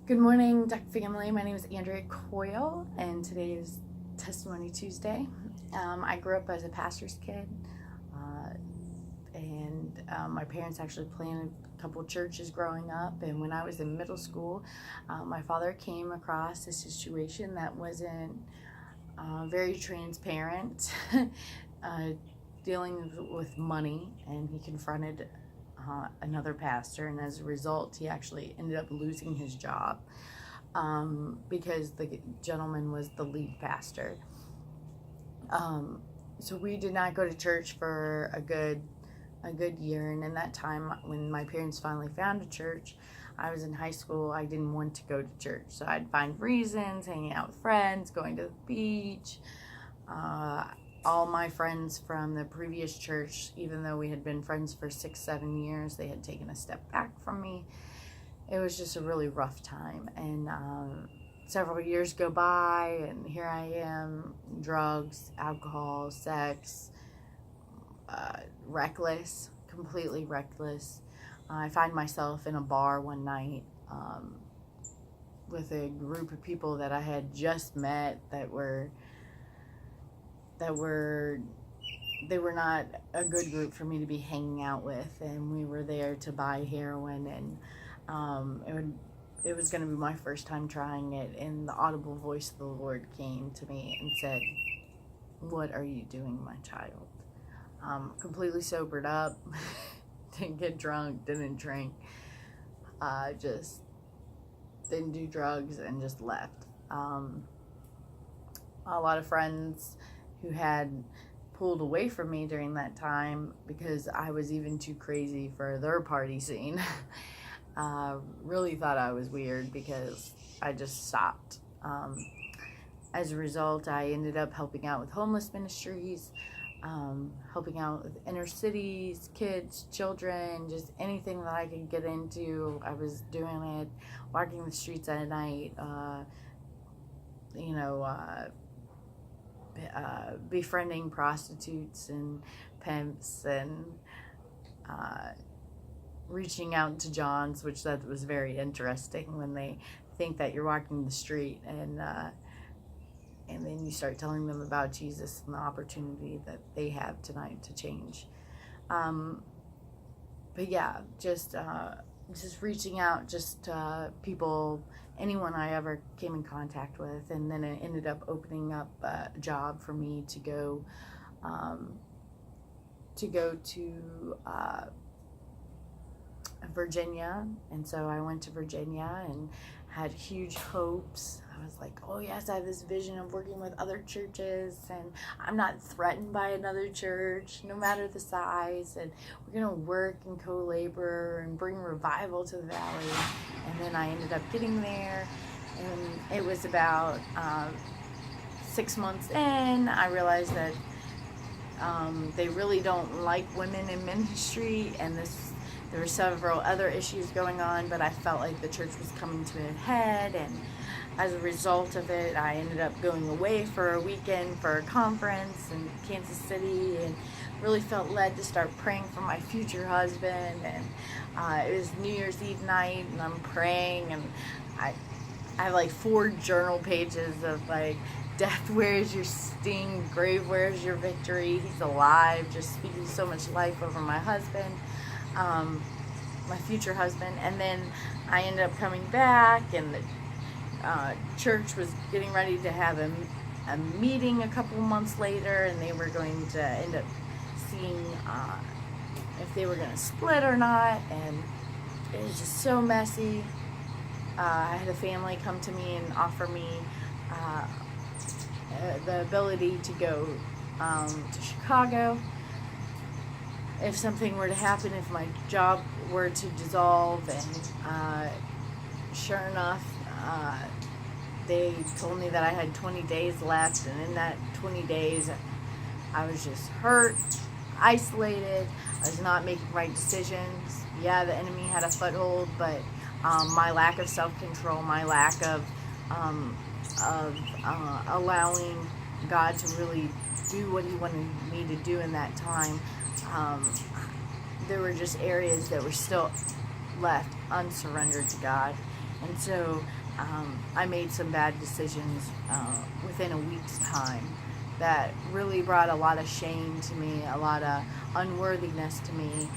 Good morning, Duck family. My name is Andrea Coyle, and today is Testimony Tuesday. I grew up as a pastor's kid, and my parents actually planted a couple churches growing up. And when I was in middle school, my father came across a situation that wasn't very transparent, dealing with money, and he confronted another pastor, and as a result he actually ended up losing his job because the gentleman was the lead pastor. So we did not go to church for a good year, and in that time when my parents finally found a church, I was in high school. I didn't want to go to church, so I'd find reasons, hanging out with friends, going to the beach. All my friends from the previous church, even though we had been friends for 6-7 years, they had taken a step back from me. It was just a really rough time, and several years go by, and here I am, drugs, alcohol, sex, reckless, completely reckless. I find myself in a bar one night with a group of people that I had just met that were they were not a good group for me to be hanging out with, and we were there to buy heroin, and it was going to be my first time trying it, and the audible voice of the Lord came to me and said, "What are you doing, my child?" Completely sobered up, didn't get drunk, didn't drink, just didn't do drugs, and just left. A lot of friends who had pulled away from me during that time because I was even too crazy for their party scene really thought I was weird because I just stopped. As a result, I ended up helping out with homeless ministries, helping out with inner cities, kids, children, just anything that I could get into. I was doing it, walking the streets at night, befriending prostitutes and pimps, and reaching out to Johns, which that was very interesting when they think that you're walking the street, and then you start telling them about Jesus and the opportunity that they have tonight to change. But yeah, just reaching out, just people, anyone I ever came in contact with, and then it ended up opening up a job for me to go to Virginia. And so I went to Virginia and had huge hopes. I was like, oh yes, I have this vision of working with other churches, and I'm not threatened by another church, no matter the size, and we're going to work and co-labor and bring revival to the valley. And then I ended up getting there, and it was about 6 months in, I realized that they really don't like women in ministry, and there were several other issues going on, but I felt like the church was coming to a head, and as a result of it, I ended up going away for a weekend for a conference in Kansas City, and really felt led to start praying for my future husband. And it was New Year's Eve night, and I'm praying, and I have like 4 journal pages of like, death, where is your sting? Grave, where is your victory? He's alive. Just speaking so much life over my husband, my future husband. And then I ended up coming back, and the church was getting ready to have a meeting a couple months later, and they were going to end up seeing if they were going to split or not, and it was just so messy. I had a family come to me and offer me the ability to go to Chicago if something were to happen, if my job were to dissolve. And sure enough, they told me that I had 20 days left, and in that 20 days I was just hurt, isolated. I was not making right decisions. Yeah, the enemy had a foothold, but my lack of self-control, my lack of allowing God to really do what he wanted me to do in that time, there were just areas that were still left unsurrendered to God. And so I made some bad decisions within a week's time that really brought a lot of shame to me, a lot of unworthiness to me.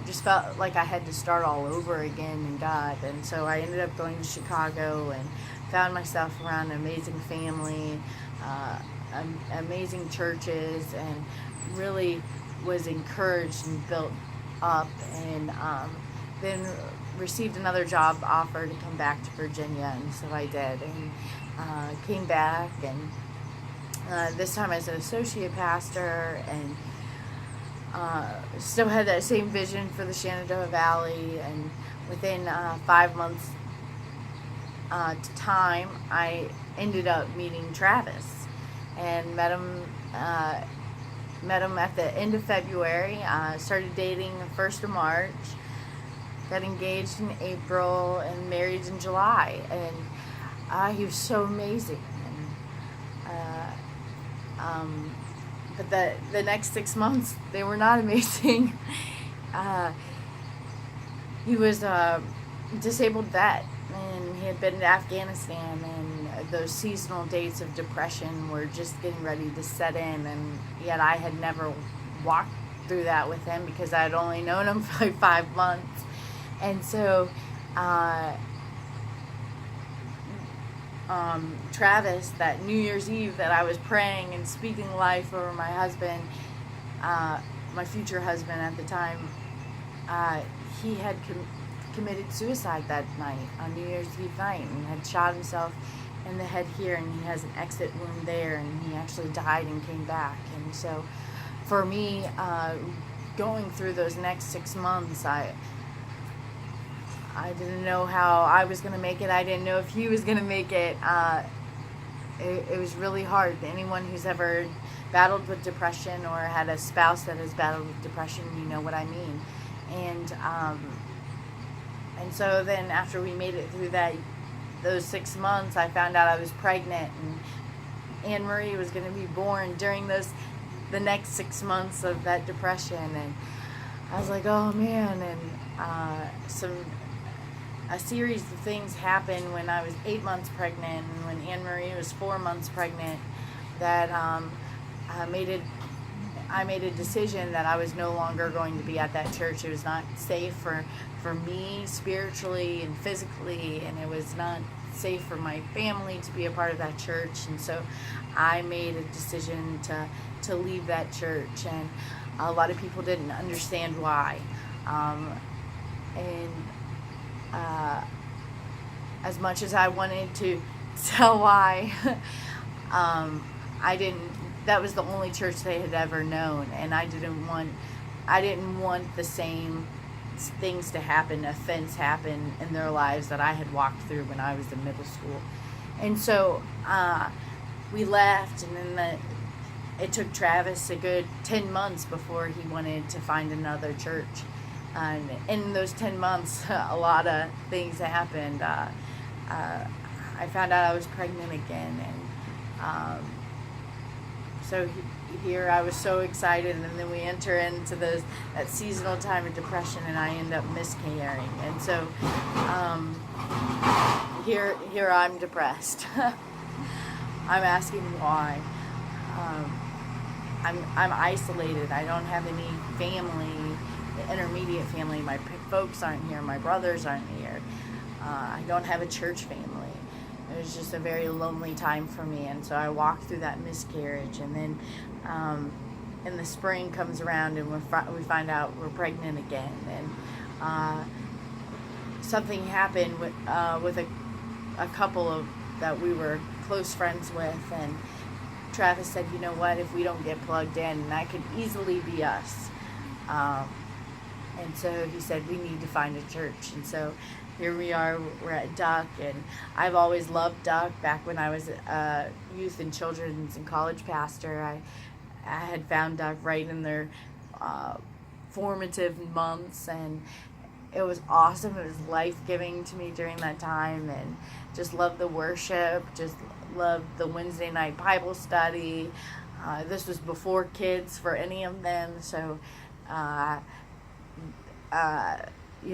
Just felt like I had to start all over again in God. And so I ended up going to Chicago and found myself around an amazing family, amazing churches, and really was encouraged and built up. And then received another job offer to come back to Virginia, and so I did, and came back, and this time as an associate pastor, and still had that same vision for the Shenandoah Valley. And within 5 months time, I ended up meeting Travis and met him at the end of February. Started dating the 1st of March, got engaged in April, and married in July. And he was so amazing. But the next 6 months, they were not amazing. He was a disabled vet, and he had been to Afghanistan, and those seasonal dates of depression were just getting ready to set in, and yet I had never walked through that with him because I had only known him for like 5 months. And so Travis, that New Year's Eve that I was praying and speaking life over my husband, my future husband at the time, he had committed suicide that night, on New Year's Eve night, and had shot himself in the head here, and he has an exit wound there, and he actually died and came back. And so for me, going through those next 6 months, I didn't know how I was going to make it. I didn't know if he was going to make it. It was really hard. Anyone who's ever battled with depression or had a spouse that has battled with depression, you know what I mean. And so then after we made it through those 6 months, I found out I was pregnant, and Anne Marie was going to be born during the next 6 months of that depression. And I was like, oh man. And a series of things happened when I was 8 months pregnant, and when Anne Marie was 4 months pregnant, that I made a decision that I was no longer going to be at that church. It was not safe for me spiritually and physically, and it was not safe for my family to be a part of that church. And so I made a decision to leave that church, and a lot of people didn't understand why. As much as I wanted to tell why, I didn't. That was the only church they had ever known, and I didn't want the same things to happen, offense happen in their lives that I had walked through when I was in middle school. And so we left, and then it took Travis a good 10 months before he wanted to find another church. And in those 10 months, a lot of things happened. I found out I was pregnant again, and so here I was so excited, and then we enter into that seasonal time of depression, and I end up miscarrying. And so here I'm depressed. I'm asking why. I'm isolated. I don't have any family, intermediate family. My folks aren't here. My brothers aren't here. I don't have a church family. It was just a very lonely time for me. And so I walked through that miscarriage, and then in the spring comes around, and we find out we're pregnant again. And something happened with a couple that we were close friends with, and Travis said, you know what, if we don't get plugged in, and that could easily be us. And so he said, we need to find a church. And so here we are, we're at Duck, and I've always loved Duck. Back when I was a youth and children's and college pastor, I had found Duck right in their formative months, and it was awesome. It was life-giving to me during that time, and just loved the worship, just loved the Wednesday night Bible study. This was before kids for any of them, so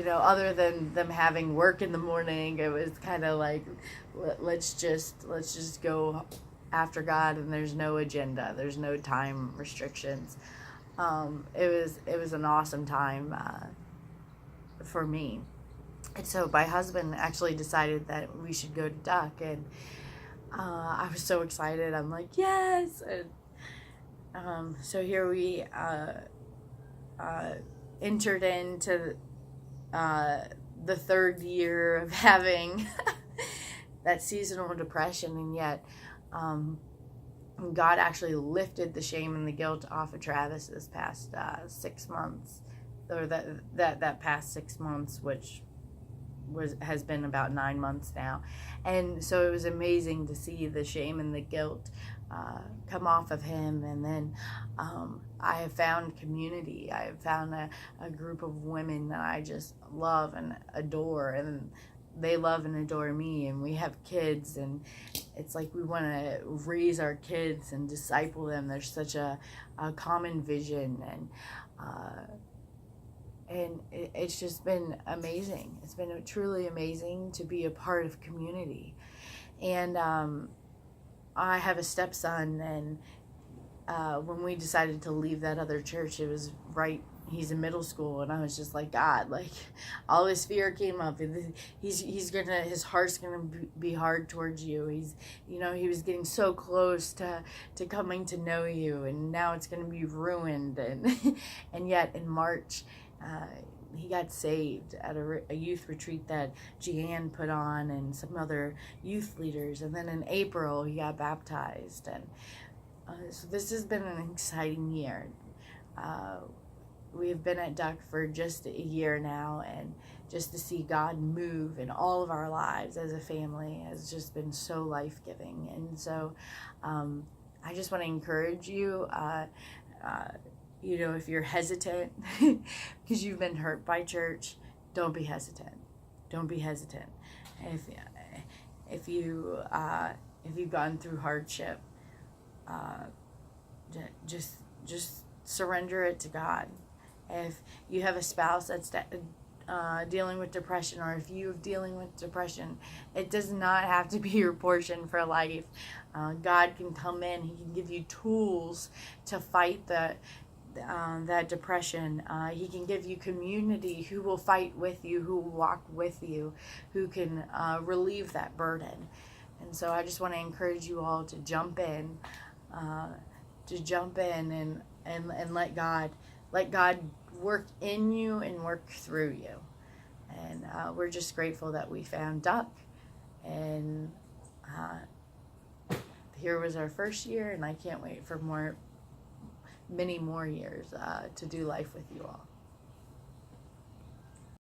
other than them having work in the morning, it was kind of like, let's just go after God, and there's no agenda, there's no time restrictions. It was an awesome time for me. And so my husband actually decided that we should go to Duck, and I was so excited. I'm like, yes. And so here we entered into the third year of having that seasonal depression, and yet God actually lifted the shame and the guilt off of Travis this past 6 months, or that past 6 months, which has been about 9 months now. And so it was amazing to see the shame and the guilt come off of him. And then I have found community. I have found a group of women that I just love and adore, and they love and adore me, and we have kids, and it's like we want to raise our kids and disciple them. There's such a common vision, and it's just been amazing. It's been truly amazing to be a part of community. And I have a stepson, and when we decided to leave that other church, it was right, he's in middle school, and I was just like, God, like, all this fear came up. His heart's gonna be hard towards you. He was getting so close to coming to know you, and now it's gonna be ruined. And yet in March, he got saved at a youth retreat that Jeanne put on, and some other youth leaders. And then in April, he got baptized. And so this has been an exciting year. We've been at Duck for just a year now, and just to see God move in all of our lives as a family has just been so life-giving. And so I just want to encourage you, if you're hesitant because you've been hurt by church, don't be hesitant. Don't be hesitant. If you've gone through hardship, just surrender it to God. If you have a spouse that's dealing with depression, or if you're dealing with depression, it does not have to be your portion for life. God can come in. He can give you tools to fight that depression. He can give you community who will fight with you, who will walk with you, who can relieve that burden. And so I just want to encourage you all to jump in, and let God work in you and work through you. And we're just grateful that we found Duck, and here was our first year, and I can't wait for many more years to do life with you all.